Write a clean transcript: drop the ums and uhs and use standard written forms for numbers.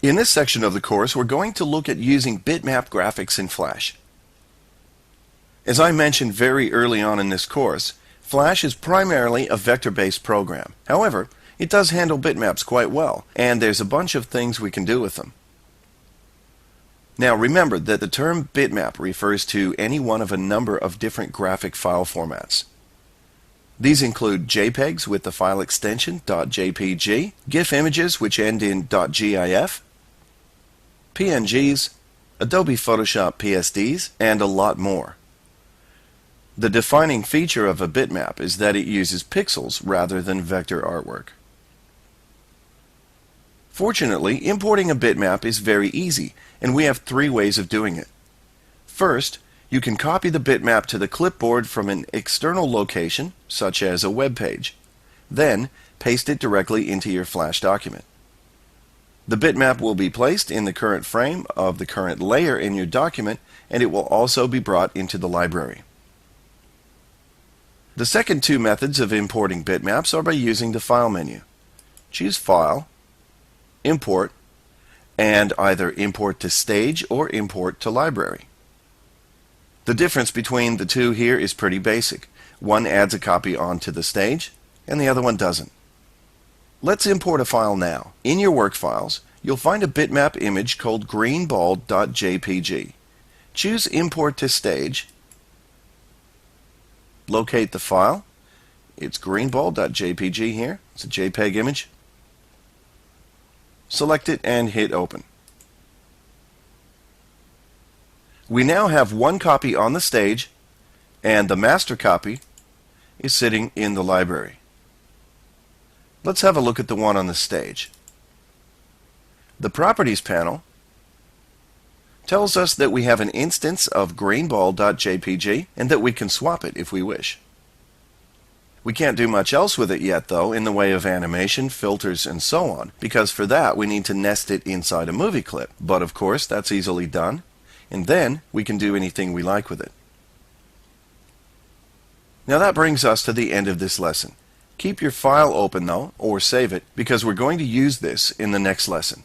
In this section of the course, we're going to look at using bitmap graphics in Flash. As I mentioned very early on in this course, Flash is primarily a vector-based program. However, it does handle bitmaps quite well, and there's a bunch of things we can do with them. Now remember that the term bitmap refers to any one of a number of different graphic file formats. These include JPEGs with the file extension .jpg, GIF images which end in .gif, PNGs, Adobe Photoshop PSDs, and a lot more. The defining feature of a bitmap is that it uses pixels rather than vector artwork. Fortunately, importing a bitmap is very easy, and we have three ways of doing it. First, you can copy the bitmap to the clipboard from an external location, such as a web page. Then, paste it directly into your Flash document. The bitmap will be placed in the current frame of the current layer in your document, and it will also be brought into the library. The second two methods of importing bitmaps are by using the File menu. Choose File, Import, and either Import to Stage or Import to Library. The difference between the two here is pretty basic. One adds a copy onto the stage, and the other one doesn't. Let's import a file now. In your work files, you'll find a bitmap image called greenball.jpg. Choose Import to Stage, locate the file. It's greenball.jpg here. It's a JPEG image. Select it and hit Open. We now have one copy on the stage, and the master copy is sitting in the library. Let's have a look at the one on the stage. The Properties panel tells us that we have an instance of greenball.jpg and that we can swap it if we wish. We can't do much else with it yet, though, in the way of animation, filters, and so on, because for that we need to nest it inside a movie clip. But of course, that's easily done, and then we can do anything we like with it. Now that brings us to the end of this lesson. Keep your file open though, or save it, because we're going to use this in the next lesson.